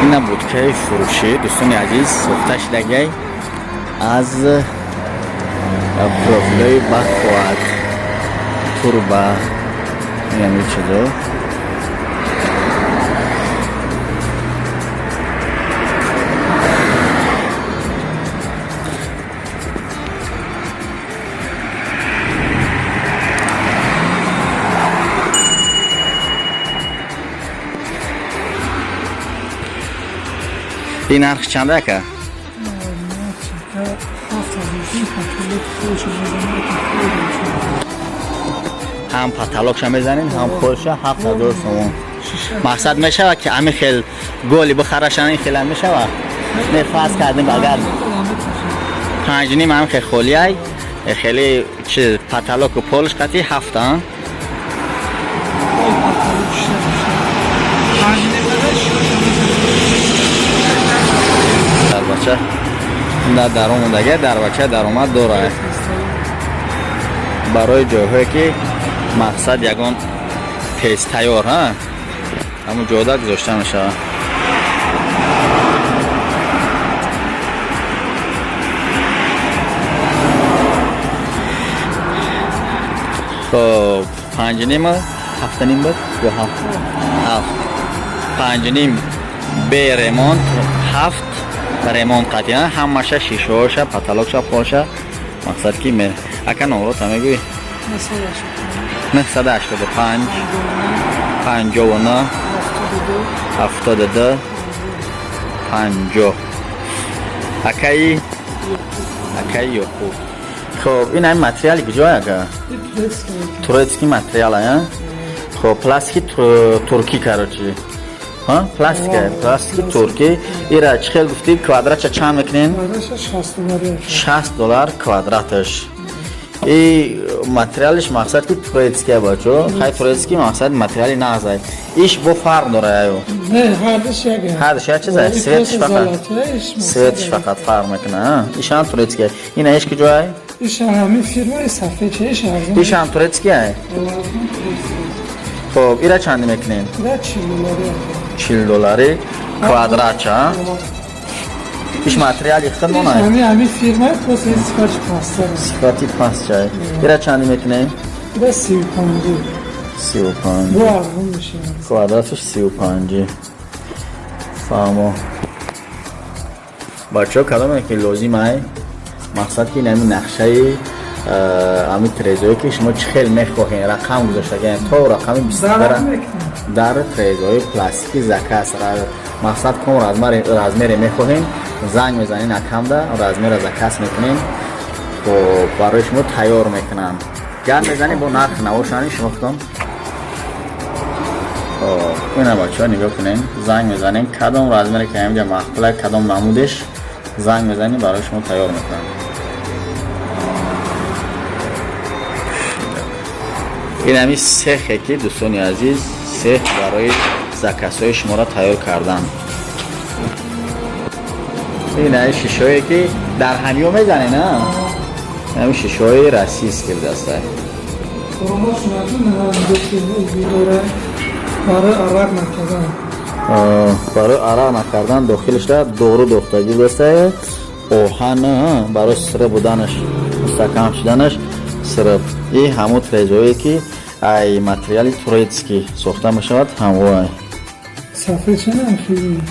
این بودکه فروشی دوستان عزیز ساخته شده از پروفیل بخواد توربا یعنی چیزا این نرخ چنده که؟ هم پتالوکش هم بزنین هم خودش 7000 تومان مقصد میشه که همین خیل گولی بخرشن این خیلی هم میشه نه فرض کردیم اگر 5.5 هم خیلی خولی های خیلی چه پتالوک و پولش قطعی 7 هم در اومدگه در بچه در اومد داره برای جاهایی که مقصد یکان تیز تیار ها همون جاده گذاشته میشه. خب 5.5 7.5 بود یا 7 5.5 به ریمونت 7 ریمونت قطعی همشه شیشه هاشه پتالوکش پاشه مقصد که می اکا نورو تا میگوی 985 59 72 50 اکایی یو خوب. خب این همین متریالی که جای اگه تورецکی متریال ها خب پلاستیکی ترکی کاروچی ها پلاستیک ترکی ایرا چخیل گفتی کوادرات چند میکنین؟ $60 کوادراتش. این متریالش مقصد که تورецکی بچه خیلی تورецکی مقصد متریالی نازه ایش با فرق داره ایو؟ نه هردش یک چیزه سویتش فقط فرق میکنه ایش هم تورецکی این ایش که جای؟ ایش همین فیرمای صفحه چه ایش هم تورецکی های؟ خب ایرا چندی میکنین؟ ایرا $40 کوادرات چه؟ ایش متریالی خود مونه؟ همین فیرمای پس صفاتی پاس چه؟ ایرا چندی میکنین؟ ایرا 35 دو ارقام میشه کوادراتش 35 فهمو بچه ها کدامه که لازم های مقصد که این همین نقشه همین تریزایی که شما خیلی میخواهین رقم گذاشته که تا رقمی 20 در تریزای پلاستیکی زکاس مقصد کم رزمیر میخواهین زنگ میزنین اکم ده رزمیر زکاس میکنین و برای شما تیار میکنن گرم میزنین با نرخ نواشانی شما خودم اینه بچه ها نگاه کنین زنگ میزنین کدام رزمیر که همینجا مقبله کدام نمودش زنگ میزنین برای شما تیار میکنن. این همی سیخه که دوستان عزیز سیخ برای زکاس های شما را تیار کردن. این همی شیشه هایی که در همیو میزنه نه همی شیشه های رسیز کرده است برای عرق نکردن داخلش را دورو دوختگی بسته اوهن برای سره بودنش مستحکم شدنش سره این همون تریزایی که ای متریالی تورецکی ساخته میشود همون صفحه چه نخیلی؟